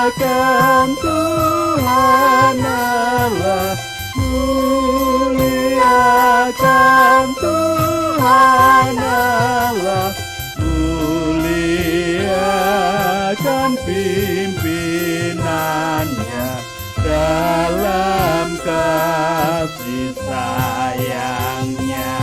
Muliakan Tuhan Allah, muliakan Tuhan Allah, muliakan pimpinannya dalam kasih sayangnya.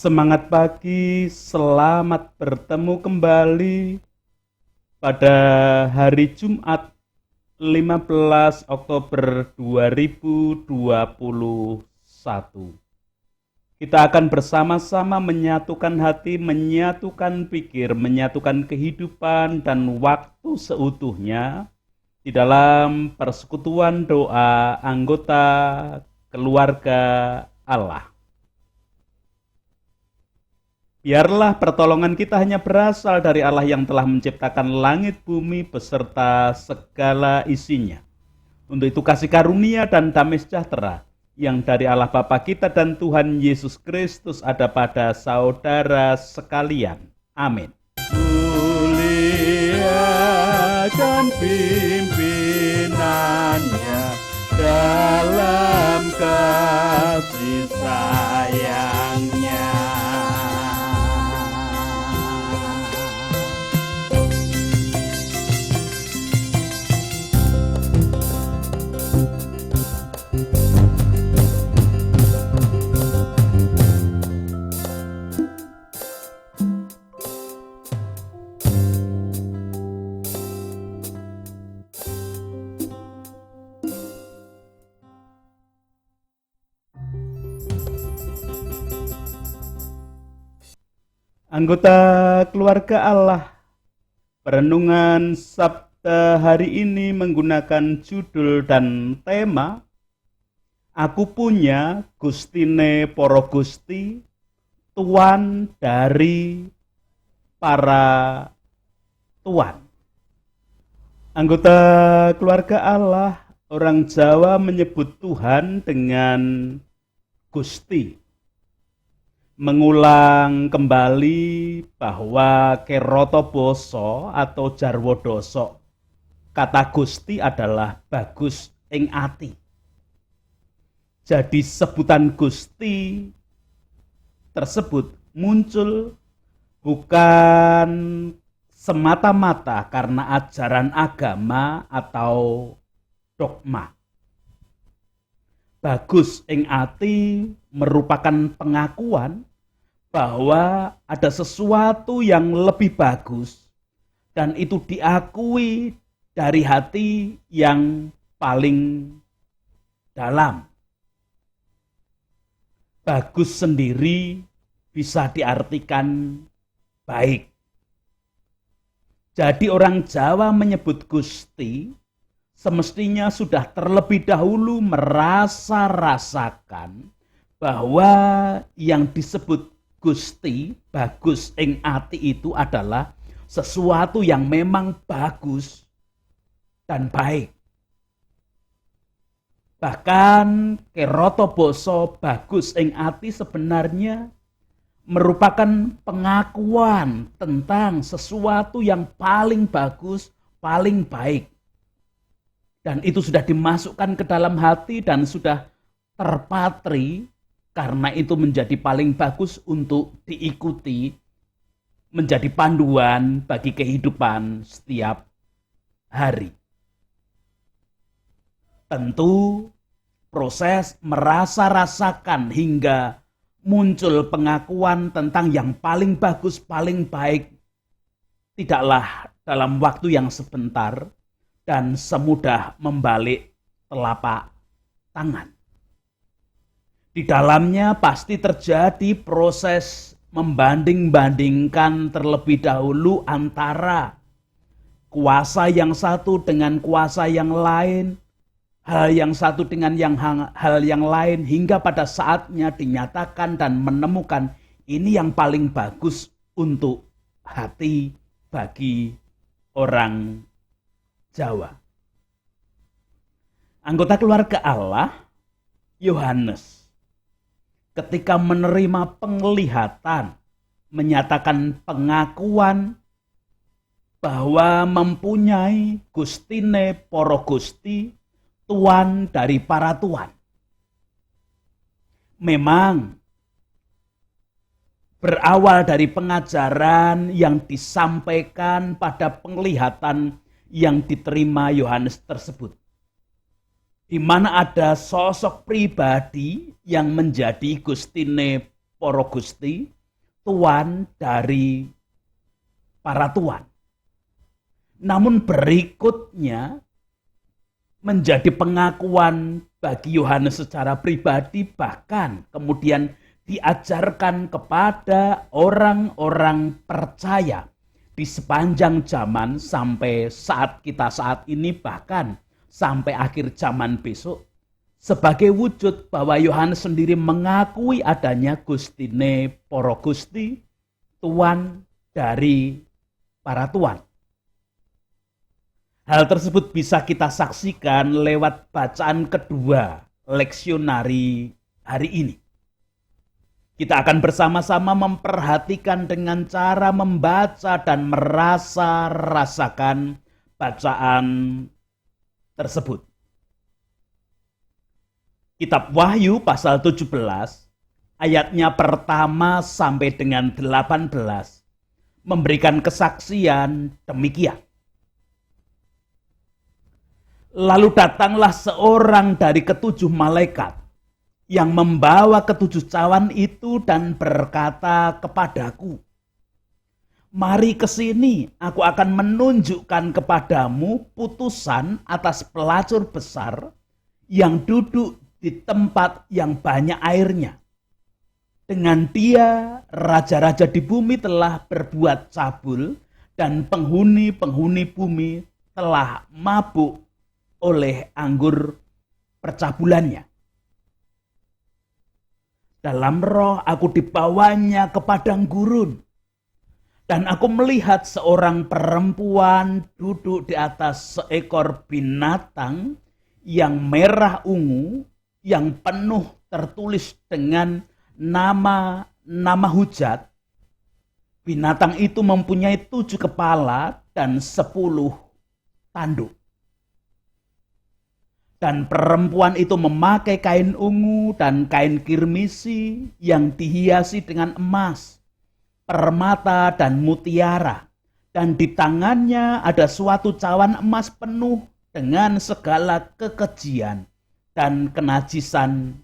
Semangat pagi, selamat bertemu kembali pada hari Jumat 15 Oktober 2021. Kita akan bersama-sama menyatukan hati, menyatukan pikir, menyatukan kehidupan dan waktu seutuhnya di dalam persekutuan doa anggota keluarga Allah. Biarlah pertolongan kita hanya berasal dari Allah yang telah menciptakan langit bumi beserta segala isinya. Untuk itu kasih karunia dan damai sejahtera yang dari Allah Bapa kita dan Tuhan Yesus Kristus ada pada saudara sekalian. Amin. Muliakan pimpinannya dalam kasih sayangnya. Anggota keluarga Allah, perenungan Sabda hari ini menggunakan judul dan tema Aku punya Gustine Poro Gusti, Tuan dari para Tuan. Anggota keluarga Allah, orang Jawa menyebut Tuhan dengan Gusti. Mengulang kembali bahwa keroto boso atau jarwo doso, kata Gusti adalah bagus ing ati. Jadi sebutan Gusti tersebut muncul bukan semata-mata karena ajaran agama atau dogma. Bagus ing ati merupakan pengakuan bahwa ada sesuatu yang lebih bagus dan itu diakui dari hati yang paling dalam. Bagus sendiri bisa diartikan baik. Jadi orang Jawa menyebut Gusti semestinya sudah terlebih dahulu merasa-rasakan bahwa yang disebut Gusti, bagus ing ati itu adalah sesuatu yang memang bagus dan baik. Bahkan keroto boso bagus ing ati sebenarnya merupakan pengakuan tentang sesuatu yang paling bagus, paling baik. Dan itu sudah dimasukkan ke dalam hati dan sudah terpatri karena itu menjadi paling bagus untuk diikuti, menjadi panduan bagi kehidupan setiap hari. Tentu proses merasa-rasakan hingga muncul pengakuan tentang yang paling bagus, paling baik tidaklah dalam waktu yang sebentar dan semudah membalik telapak tangan. Di dalamnya pasti terjadi proses membanding-bandingkan terlebih dahulu antara kuasa yang satu dengan kuasa yang lain, hal yang satu dengan hal yang lain, hingga pada saatnya dinyatakan dan menemukan ini yang paling bagus untuk hati bagi orang Jawa. Anggota keluarga Allah, Yohanes, ketika menerima penglihatan, menyatakan pengakuan bahwa mempunyai Gustine Poro Gusti, Tuan dari para tuan. Memang berawal dari pengajaran yang disampaikan pada penglihatan yang diterima Yohanes tersebut, di mana ada sosok pribadi yang menjadi Gustine Poro Gusti, Tuan dari para tuan. Namun berikutnya menjadi pengakuan bagi Yohanes secara pribadi, bahkan kemudian diajarkan kepada orang-orang percaya di sepanjang zaman sampai saat kita saat ini, bahkan sampai akhir zaman besok, sebagai wujud bahwa Yohanes sendiri mengakui adanya Gustine Poro Gusti, Tuan dari para tuan. Hal tersebut bisa kita saksikan lewat bacaan kedua leksionari hari ini. Kita akan bersama-sama memperhatikan dengan cara membaca dan rasakan bacaan tersebut. Kitab Wahyu pasal 17 ayatnya pertama sampai dengan 18 memberikan kesaksian demikian. Lalu datanglah seorang dari ketujuh malaikat yang membawa ketujuh cawan itu dan berkata kepadaku, "Mari ke sini, aku akan menunjukkan kepadamu putusan atas pelacur besar yang duduk di tempat yang banyak airnya. Dengan dia, raja-raja di bumi telah berbuat cabul dan penghuni-penghuni bumi telah mabuk oleh anggur percabulannya. Dalam roh aku dibawanya ke padang gurun, dan aku melihat seorang perempuan duduk di atas seekor binatang yang merah ungu, yang penuh tertulis dengan nama hujat. Binatang itu mempunyai 7 kepala dan 10 tanduk. Dan perempuan itu memakai kain ungu dan kain kirmisi yang dihiasi dengan emas, permata dan mutiara. Dan di tangannya ada suatu cawan emas penuh dengan segala kekejian dan kenajisan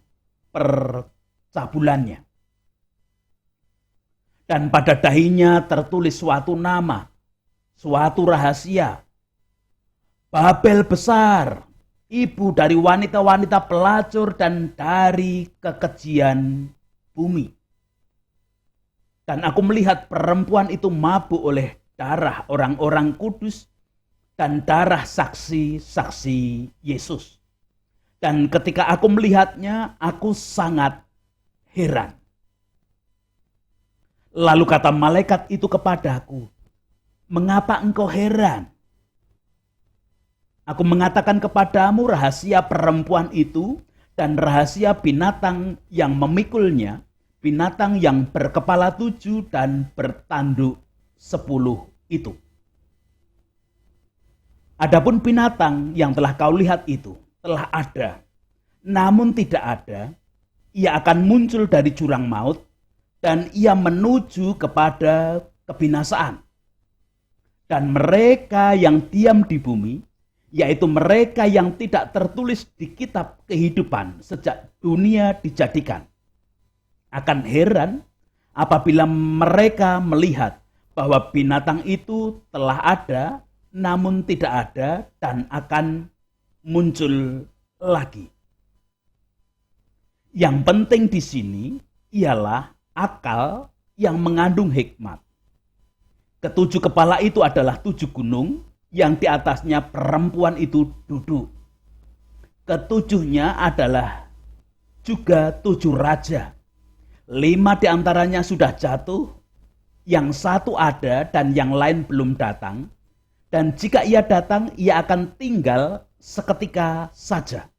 percabulannya. Dan pada dahinya tertulis suatu nama, suatu rahasia, Babel besar, ibu dari wanita-wanita pelacur dan dari kekejian bumi. Dan aku melihat perempuan itu mabuk oleh darah orang-orang kudus dan darah saksi-saksi Yesus. Dan ketika aku melihatnya, aku sangat heran. Lalu kata malaikat itu kepadaku, "Mengapa engkau heran? Aku mengatakan kepadamu rahasia perempuan itu dan rahasia binatang yang memikulnya, binatang yang berkepala 7 dan bertanduk 10 itu. Adapun binatang yang telah kau lihat itu telah ada, namun tidak ada, ia akan muncul dari jurang maut dan ia menuju kepada kebinasaan. Dan mereka yang diam di bumi, yaitu mereka yang tidak tertulis di kitab kehidupan sejak dunia dijadikan, akan heran apabila mereka melihat bahwa binatang itu telah ada, namun tidak ada dan akan muncul lagi. Yang penting di sini ialah akal yang mengandung hikmat. Ketujuh kepala itu adalah 7 gunung yang di atasnya perempuan itu duduk. Ketujuhnya adalah juga 7 raja. 5 di antaranya sudah jatuh, yang 1 ada dan yang lain belum datang. Dan jika ia datang, ia akan tinggal seketika saja.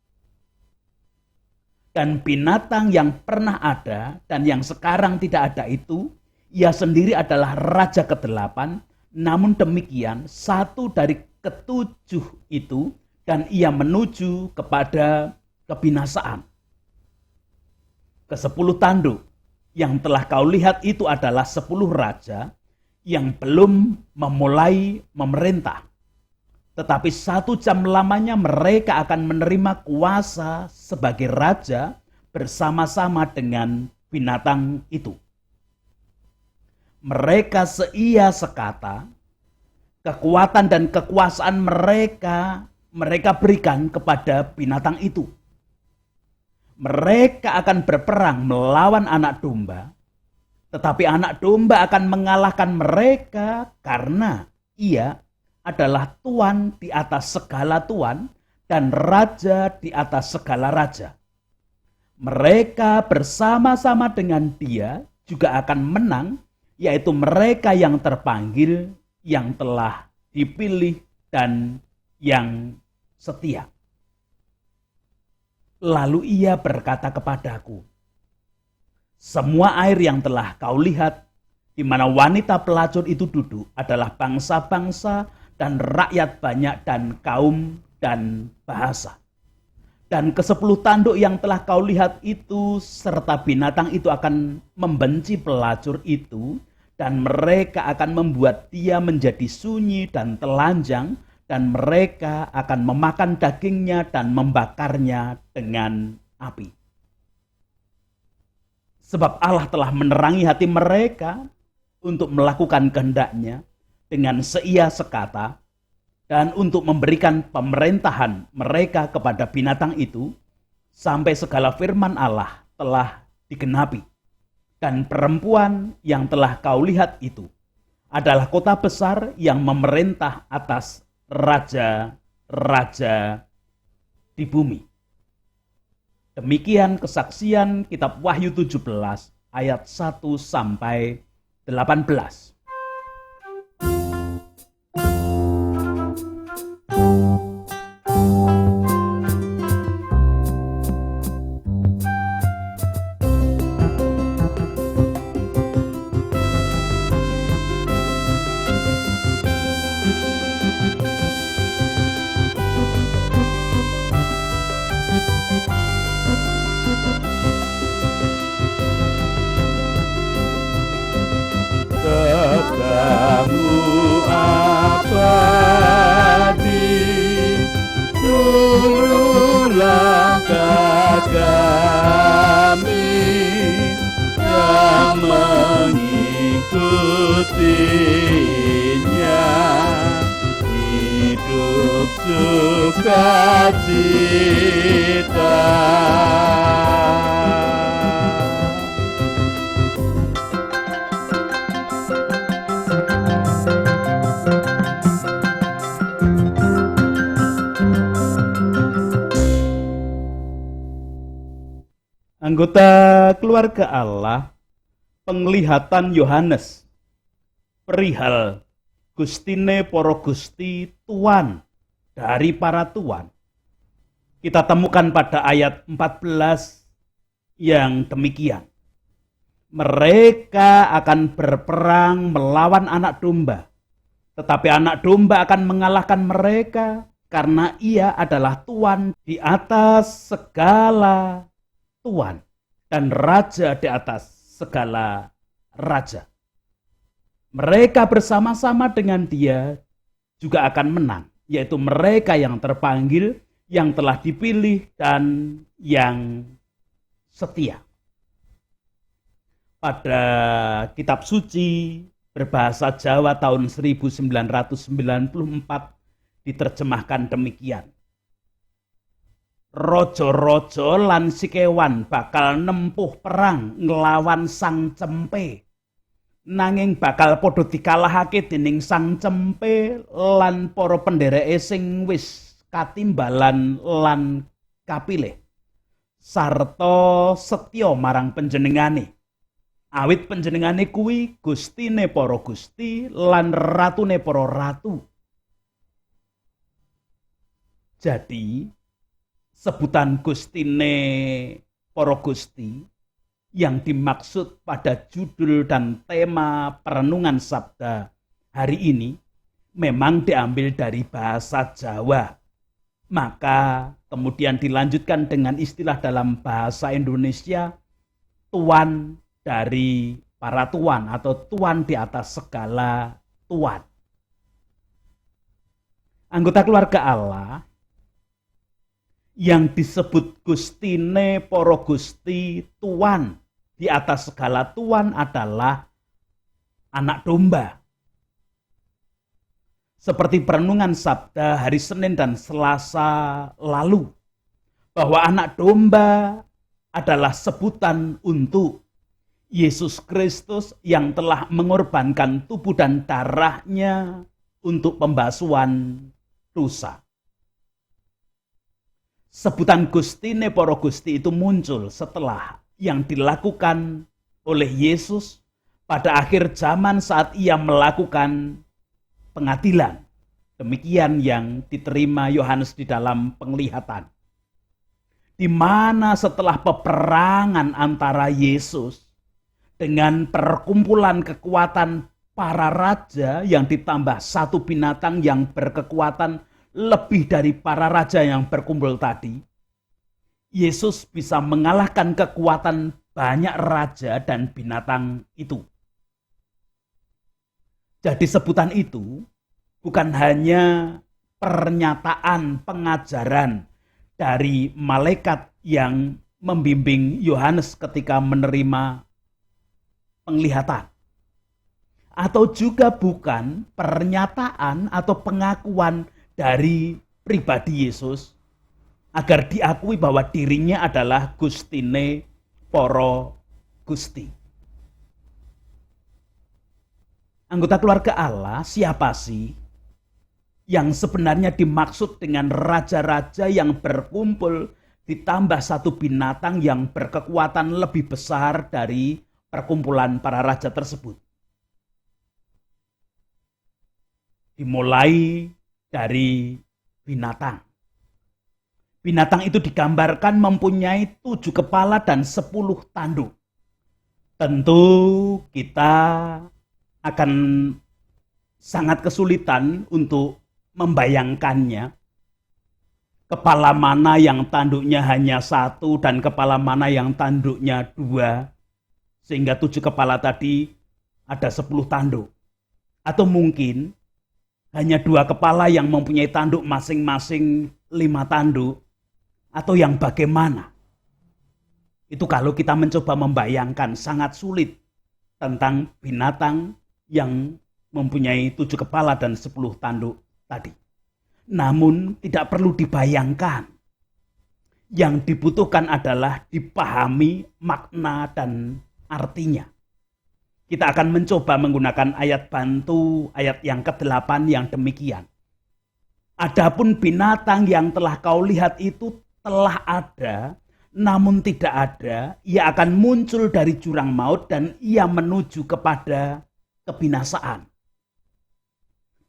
Dan binatang yang pernah ada dan yang sekarang tidak ada itu, ia sendiri adalah raja ke-8. Namun demikian, 1 dari ke-7 itu, dan ia menuju kepada kebinasaan. Ke-10 tanduk yang telah kau lihat itu adalah 10 raja yang belum memulai memerintah. Tetapi 1 jam lamanya mereka akan menerima kuasa sebagai raja bersama-sama dengan binatang itu. Mereka seia sekata, kekuatan dan kekuasaan mereka berikan kepada binatang itu. Mereka akan berperang melawan anak domba, tetapi anak domba akan mengalahkan mereka karena ia adalah Tuan di atas segala tuan dan Raja di atas segala raja. Mereka bersama-sama dengan dia juga akan menang, yaitu mereka yang terpanggil, yang telah dipilih, dan yang setia. Lalu ia berkata kepadaku, semua air yang telah kau lihat, di mana wanita pelacur itu duduk, adalah bangsa-bangsa dan rakyat banyak dan kaum dan bahasa. Dan ke-10 tanduk yang telah kau lihat itu, serta binatang itu akan membenci pelacur itu, dan mereka akan membuat dia menjadi sunyi dan telanjang, dan mereka akan memakan dagingnya dan membakarnya dengan api. Sebab Allah telah menerangi hati mereka untuk melakukan kehendaknya dengan seia sekata, dan untuk memberikan pemerintahan mereka kepada binatang itu, sampai segala firman Allah telah digenapi. Dan perempuan yang telah kau lihat itu adalah kota besar yang memerintah atas raja-raja di bumi. Demikian kesaksian kitab Wahyu 17 ayat 1 sampai 18. Kekasihmu abadi, seluruh langkah kami yang mengikutinya, hidup sukacita. Anggota keluarga Allah, penglihatan Yohanes perihal Gustine Poro Gusti Tuan dari para tuan, kita temukan pada ayat 14 yang demikian. Mereka akan berperang melawan anak domba, tetapi anak domba akan mengalahkan mereka karena ia adalah Tuan di atas segala Tuan dan Raja di atas segala raja. Mereka bersama-sama dengan dia juga akan menang, yaitu mereka yang terpanggil, yang telah dipilih, dan yang setia. Pada kitab suci berbahasa Jawa tahun 1994 diterjemahkan demikian. Rojo-rojo lan sikewan bakal nempuh perang ngelawan sang cempe. nanging bakal padha dikalahake dening Sang Cempe lan para pendhereke sing wis katimbalan lan kapilih sarta setya marang panjenengane. Awit panjenengane kuwi Gustine para gusti lan ratune para ratu. Jadi sebutan Gustine para gusti yang dimaksud pada judul dan tema perenungan Sabda hari ini memang diambil dari bahasa Jawa. Maka kemudian dilanjutkan dengan istilah dalam bahasa Indonesia tuan dari para tuan atau tuan di atas segala tuan. Anggota keluarga Allah yang disebut Gustine para gusti tuan di atas segala tuan adalah anak domba. Seperti perenungan Sabda hari Senin dan Selasa lalu, bahwa anak domba adalah sebutan untuk Yesus Kristus yang telah mengorbankan tubuh dan darahnya untuk pembasuhan dosa. Sebutan Gustine para gusti itu muncul setelah yang dilakukan oleh Yesus pada akhir zaman saat ia melakukan pengadilan. Demikian yang diterima Yohanes di dalam penglihatan. Di mana setelah peperangan antara Yesus dengan perkumpulan kekuatan para raja yang ditambah satu binatang yang berkekuatan lebih dari para raja yang berkumpul tadi, Yesus bisa mengalahkan kekuatan banyak raja dan binatang itu. Jadi sebutan itu bukan hanya pernyataan pengajaran dari malaikat yang membimbing Yohanes ketika menerima penglihatan. Atau juga bukan pernyataan atau pengakuan dari pribadi Yesus agar diakui bahwa dirinya adalah Gustine para gusti. Anggota keluarga Allah, siapa sih yang sebenarnya dimaksud dengan raja-raja yang berkumpul ditambah satu binatang yang berkekuatan lebih besar dari perkumpulan para raja tersebut? Dimulai dari binatang. Binatang itu digambarkan mempunyai 7 kepala dan 10 tanduk. Tentu kita akan sangat kesulitan untuk membayangkannya. Kepala mana yang tanduknya hanya 1 dan kepala mana yang tanduknya 2. Sehingga 7 kepala tadi ada 10 tanduk. Atau mungkin hanya 2 kepala yang mempunyai tanduk masing-masing 5 tanduk. Atau yang bagaimana? Itu kalau kita mencoba membayangkan sangat sulit tentang binatang yang mempunyai 7 kepala dan 10 tanduk tadi. Namun tidak perlu dibayangkan. Yang dibutuhkan adalah dipahami makna dan artinya. Kita akan mencoba menggunakan ayat bantu, ayat yang ke-8 yang demikian. Adapun binatang yang telah kau lihat itu telah ada, namun tidak ada, ia akan muncul dari jurang maut dan ia menuju kepada kebinasaan.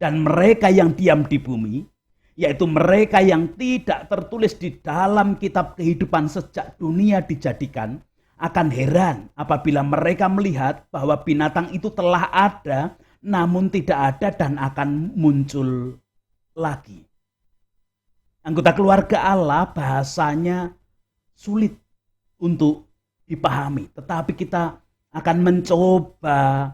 Dan mereka yang diam di bumi, yaitu mereka yang tidak tertulis di dalam kitab kehidupan sejak dunia dijadikan, akan heran apabila mereka melihat bahwa binatang itu telah ada, namun tidak ada dan akan muncul lagi. Anggota keluarga Allah bahasanya sulit untuk dipahami, tetapi kita akan mencoba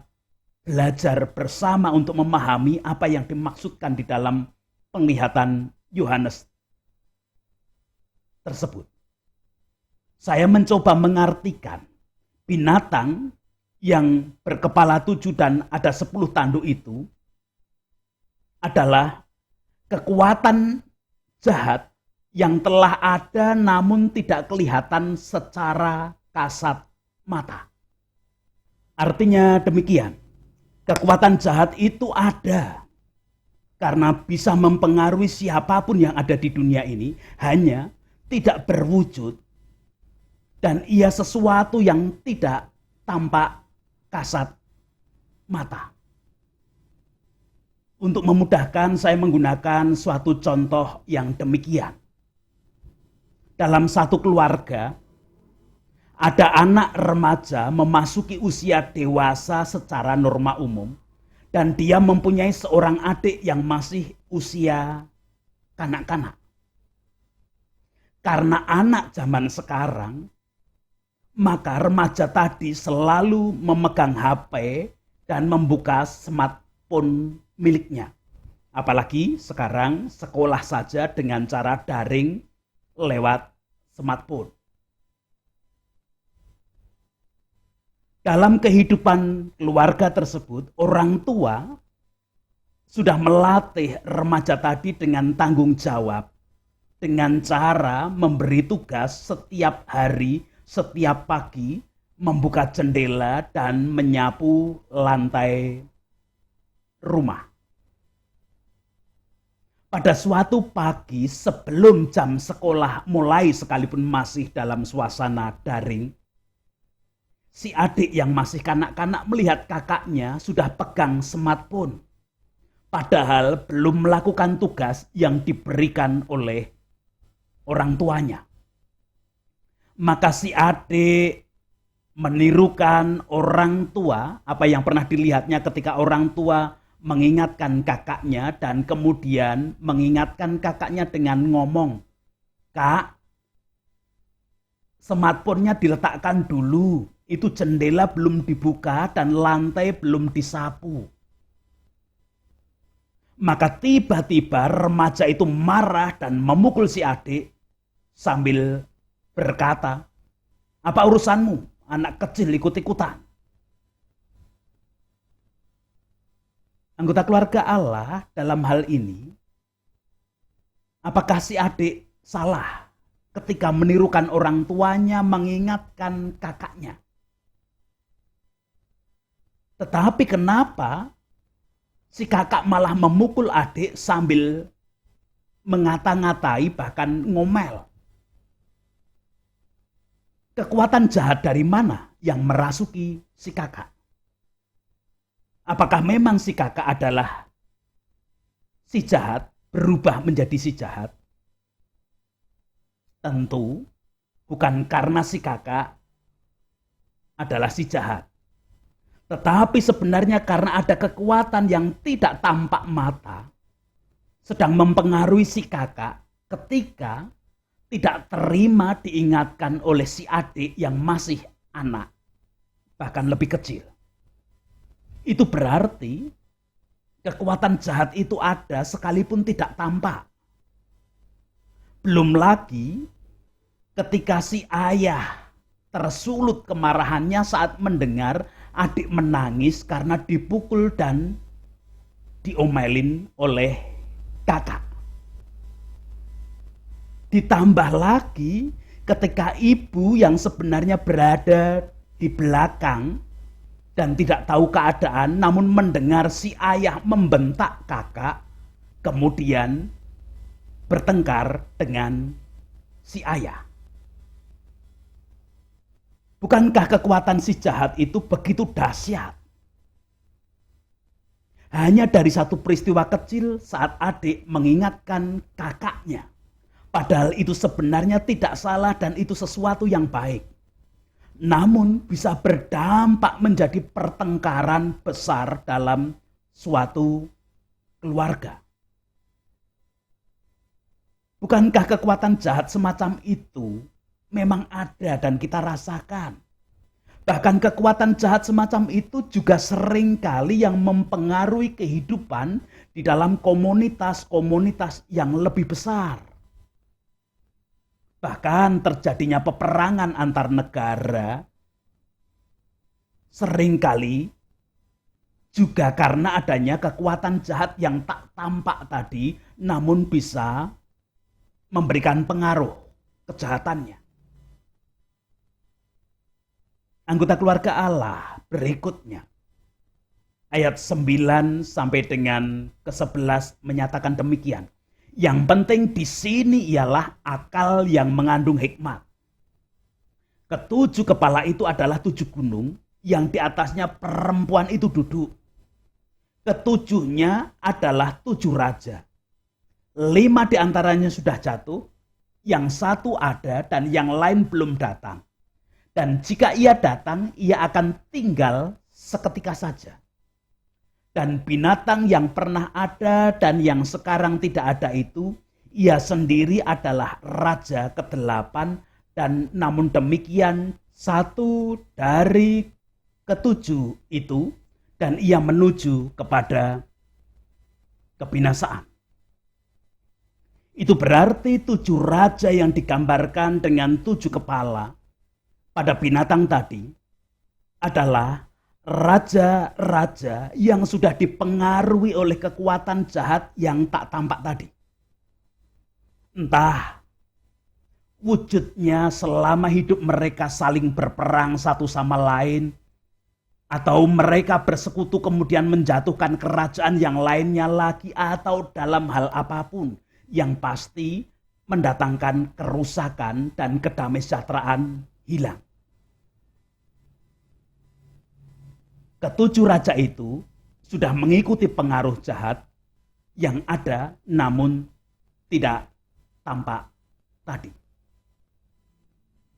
belajar bersama untuk memahami apa yang dimaksudkan di dalam penglihatan Yohanes tersebut. Saya mencoba mengartikan binatang yang berkepala 7 dan ada 10 tanduk itu adalah kekuatan jahat yang telah ada namun tidak kelihatan secara kasat mata. Artinya demikian, Kekuatan jahat itu ada karena bisa mempengaruhi siapapun yang ada di dunia ini, hanya tidak berwujud dan ia sesuatu yang tidak tampak kasat mata. Untuk memudahkan, saya menggunakan suatu contoh yang demikian. Dalam satu keluarga, ada anak remaja memasuki usia dewasa secara norma umum, dan dia mempunyai seorang adik yang masih usia kanak-kanak. Karena anak zaman sekarang, maka remaja tadi selalu memegang HP dan membuka smartphone miliknya. Apalagi sekarang sekolah saja dengan cara daring lewat smartphone. Dalam kehidupan keluarga tersebut, orang tua sudah melatih remaja tadi dengan tanggung jawab, dengan cara memberi tugas setiap hari, setiap pagi, membuka jendela dan menyapu lantai rumah. Pada suatu pagi sebelum jam sekolah mulai, sekalipun masih dalam suasana daring, si adik yang masih kanak-kanak melihat kakaknya sudah pegang smartphone, padahal belum melakukan tugas yang diberikan oleh orang tuanya. Maka si adik menirukan orang tua, apa yang pernah dilihatnya ketika orang tua mengingatkan kakaknya, dan kemudian mengingatkan kakaknya dengan ngomong, "Kak, smartphone-nya diletakkan dulu, itu jendela belum dibuka dan lantai belum disapu." Maka tiba-tiba remaja itu marah dan memukul si adik sambil berkata, "Apa urusanmu? Anak kecil ikut-ikutan." Anggota keluarga Allah dalam hal ini, apakah si adik salah ketika menirukan orang tuanya mengingatkan kakaknya? Tetapi kenapa si kakak malah memukul adik sambil mengata-ngatai, bahkan ngomel? Kekuatan jahat dari mana yang merasuki si kakak? Apakah memang si kakak adalah si jahat, berubah menjadi si jahat? Tentu bukan karena si kakak adalah si jahat. Tetapi sebenarnya karena ada kekuatan yang tidak tampak mata sedang mempengaruhi si kakak ketika tidak terima diingatkan oleh si adik yang masih anak, bahkan lebih kecil. Itu berarti kekuatan jahat itu ada sekalipun tidak tampak. Belum lagi ketika si ayah tersulut kemarahannya saat mendengar adik menangis karena dipukul dan diomelin oleh kakak. Ditambah lagi ketika ibu yang sebenarnya berada di belakang dan tidak tahu keadaan, namun mendengar si ayah membentak kakak, kemudian bertengkar dengan si ayah. Bukankah kekuatan si jahat itu begitu dahsyat? Hanya dari satu peristiwa kecil saat adik mengingatkan kakaknya, padahal itu sebenarnya tidak salah dan itu sesuatu yang baik, namun bisa berdampak menjadi pertengkaran besar dalam suatu keluarga. Bukankah kekuatan jahat semacam itu memang ada dan kita rasakan? Bahkan kekuatan jahat semacam itu juga seringkali yang mempengaruhi kehidupan di dalam komunitas-komunitas yang lebih besar. Bahkan terjadinya peperangan antar negara seringkali juga karena adanya kekuatan jahat yang tak tampak tadi, namun bisa memberikan pengaruh kejahatannya. Anggota keluarga Allah berikutnya, Ayat 9 sampai dengan ke-11 menyatakan demikian. Yang penting di sini ialah akal yang mengandung hikmat. Ketujuh kepala itu adalah 7 gunung yang di atasnya perempuan itu duduk. Ketujuhnya adalah 7 raja. 5 diantaranya sudah jatuh, yang 1 ada dan yang lain belum datang. Dan jika ia datang, ia akan tinggal seketika saja. Dan binatang yang pernah ada dan yang sekarang tidak ada itu, ia sendiri adalah raja ke-8, dan namun demikian 1 dari ke-7 itu, dan ia menuju kepada kebinasaan. Itu berarti 7 raja yang digambarkan dengan 7 kepala pada binatang tadi adalah raja-raja yang sudah dipengaruhi oleh kekuatan jahat yang tak tampak tadi. Entah wujudnya selama hidup mereka saling berperang satu sama lain, atau mereka bersekutu kemudian menjatuhkan kerajaan yang lainnya lagi, atau dalam hal apapun yang pasti mendatangkan kerusakan dan kedamaisejahtera hilang. Ke-7 raja itu sudah mengikuti pengaruh jahat yang ada namun tidak tampak tadi.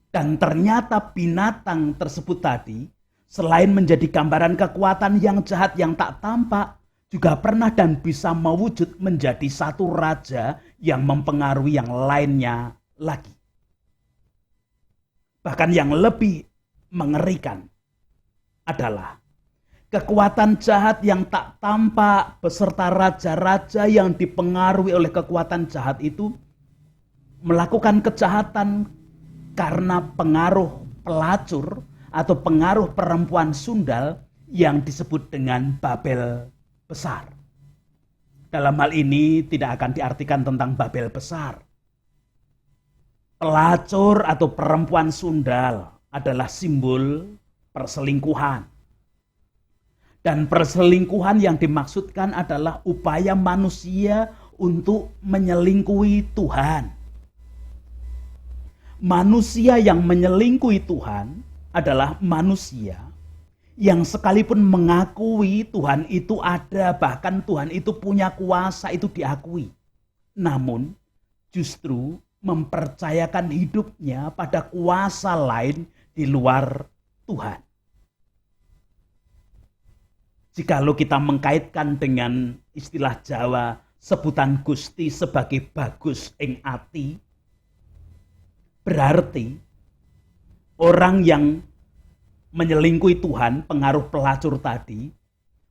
Dan ternyata binatang tersebut tadi selain menjadi gambaran kekuatan yang jahat yang tak tampak, juga pernah dan bisa mewujud menjadi 1 raja yang mempengaruhi yang lainnya lagi. Bahkan yang lebih mengerikan adalah kekuatan jahat yang tak tampak beserta raja-raja yang dipengaruhi oleh kekuatan jahat itu melakukan kejahatan karena pengaruh pelacur atau pengaruh perempuan sundal yang disebut dengan Babel besar. Dalam hal ini tidak akan diartikan tentang Babel besar. Pelacur atau perempuan sundal adalah simbol perselingkuhan. Dan perselingkuhan yang dimaksudkan adalah upaya manusia untuk menyelingkuhi Tuhan. Manusia yang menyelingkuhi Tuhan adalah manusia yang sekalipun mengakui Tuhan itu ada, bahkan Tuhan itu punya kuasa, itu diakui. Namun justru mempercayakan hidupnya pada kuasa lain di luar Tuhan. Jikalau kita mengkaitkan dengan istilah Jawa sebutan Gusti sebagai bagus ing ati, berarti orang yang menyelingkuhi Tuhan, pengaruh pelacur tadi,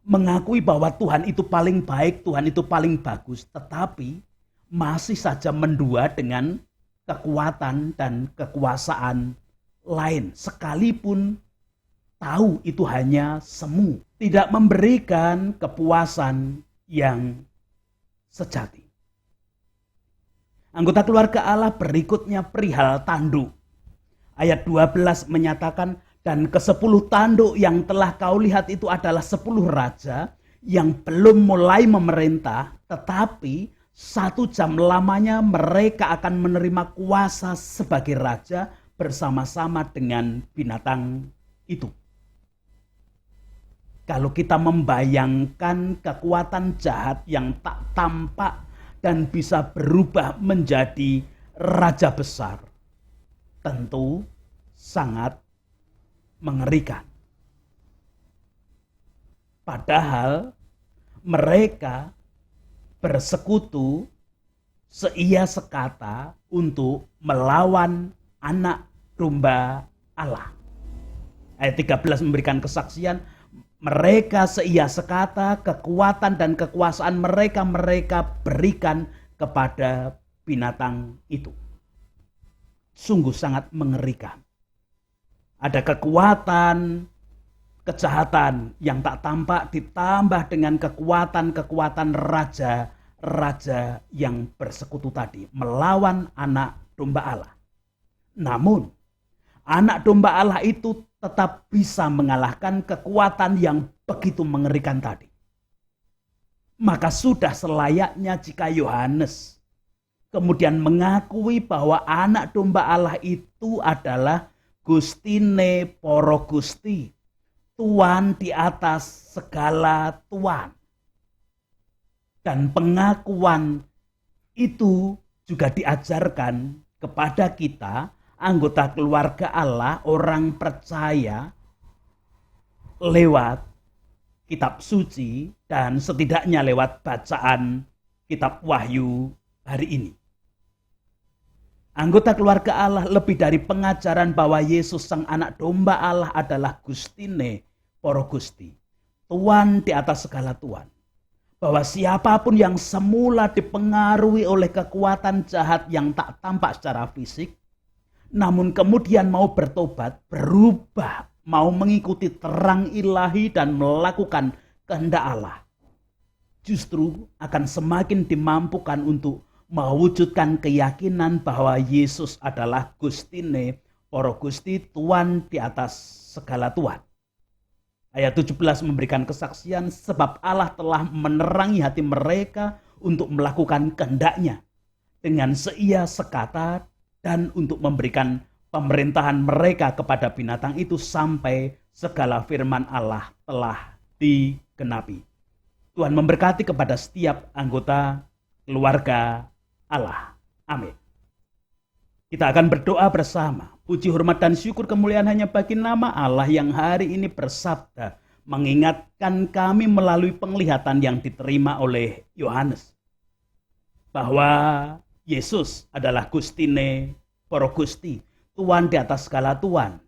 mengakui bahwa Tuhan itu paling baik, Tuhan itu paling bagus, tetapi masih saja mendua dengan kekuatan dan kekuasaan lain, sekalipun tahu itu hanya semu, tidak memberikan kepuasan yang sejati. Anggota keluarga Allah berikutnya perihal tanduk. Ayat 12 menyatakan, dan ke-10 tanduk yang telah kau lihat itu adalah 10 raja yang belum mulai memerintah, tetapi 1 jam lamanya mereka akan menerima kuasa sebagai raja bersama-sama dengan binatang itu. Kalau kita membayangkan kekuatan jahat yang tak tampak dan bisa berubah menjadi raja besar, tentu sangat mengerikan. Padahal mereka bersekutu seia sekata untuk melawan anak domba Allah. Ayat 13 memberikan kesaksian, mereka seia sekata, kekuatan dan kekuasaan mereka berikan kepada binatang itu. Sungguh sangat mengerikan. Ada kekuatan kejahatan yang tak tampak ditambah dengan kekuatan-kekuatan raja-raja yang bersekutu tadi melawan anak domba Allah. Namun anak domba Allah itu tetap bisa mengalahkan kekuatan yang begitu mengerikan tadi. Maka sudah selayaknya jika Yohanes kemudian mengakui bahwa anak domba Allah itu adalah Gustine Poro Gusti, Tuan di atas segala Tuan. Dan pengakuan itu juga diajarkan kepada kita, anggota keluarga Allah, orang percaya, lewat kitab suci dan setidaknya lewat bacaan kitab Wahyu hari ini. Anggota keluarga Allah lebih dari pengajaran bahwa Yesus sang anak domba Allah adalah Gustine Poro Gusti, Tuan di atas segala Tuan. Bahwa siapapun yang semula dipengaruhi oleh kekuatan jahat yang tak tampak secara fisik, namun kemudian mau bertobat, berubah, mau mengikuti terang ilahi dan melakukan kehendak Allah, justru akan semakin dimampukan untuk mewujudkan keyakinan bahwa Yesus adalah Gustine Poro Gusti, Tuan di atas segala Tuan. Ayat 17 memberikan kesaksian sebab Allah telah menerangi hati mereka untuk melakukan kehendak-Nya dengan seia sekata dan untuk memberikan pemerintahan mereka kepada binatang itu sampai segala firman Allah telah digenapi. Tuhan memberkati kepada setiap anggota keluarga Allah. Amin. Kita akan berdoa bersama. Puji, hormat, dan syukur kemuliaan hanya bagi nama Allah yang hari ini bersabda, mengingatkan kami melalui penglihatan yang diterima oleh Yohanes, bahwa Yesus adalah Gustine Poro Gusti, Tuan di atas segala Tuan.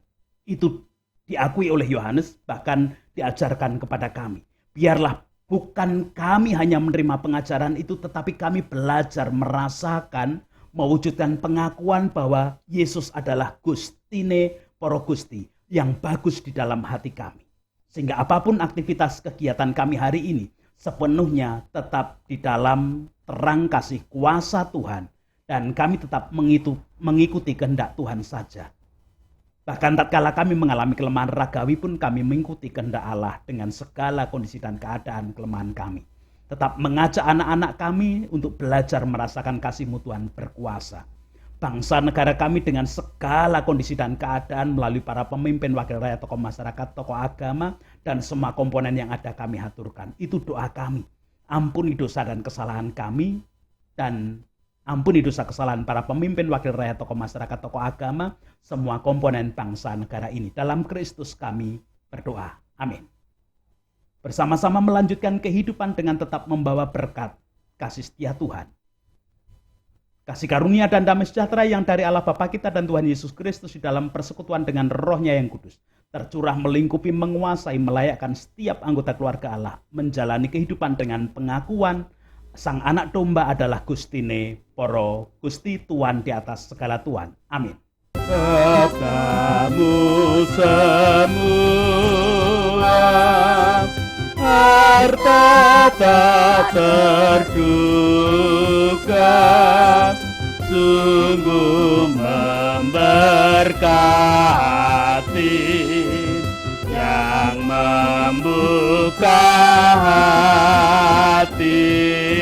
Itu diakui oleh Yohanes, bahkan diajarkan kepada kami. Biarlah bukan kami hanya menerima pengajaran itu, tetapi kami belajar merasakan, mewujudkan pengakuan bahwa Yesus adalah Gustine Poro Gusti yang bagus di dalam hati kami. Sehingga apapun aktivitas kegiatan kami hari ini, sepenuhnya tetap di dalam terang kasih kuasa Tuhan. Dan kami tetap mengikuti kehendak Tuhan saja. Bahkan tatkala kami mengalami kelemahan ragawi pun kami mengikuti kehendak Allah dengan segala kondisi dan keadaan kelemahan kami. Tetap mengajak anak-anak kami untuk belajar merasakan kasih-Mu Tuhan berkuasa. Bangsa negara kami dengan segala kondisi dan keadaan melalui para pemimpin, wakil rakyat, tokoh masyarakat, tokoh agama, dan semua komponen yang ada kami haturkan. Itu doa kami. Ampuni dosa dan kesalahan kami, dan ampuni dosa kesalahan para pemimpin, wakil rakyat, tokoh masyarakat, tokoh agama, semua komponen bangsa negara ini. Dalam Kristus kami berdoa. Amin. Bersama-sama melanjutkan kehidupan dengan tetap membawa berkat kasih setia Tuhan. Kasih karunia dan damai sejahtera yang dari Allah Bapa kita dan Tuhan Yesus Kristus di dalam persekutuan dengan Roh-Nya yang kudus tercurah, melingkupi, menguasai, melayakkan setiap anggota keluarga Allah menjalani kehidupan dengan pengakuan Sang anak domba adalah Gustine Poro Gusti, Tuan di atas segala Tuan. Amin. Katamu semua harta tak terduga, sungguh memberkati, yang membuka hati.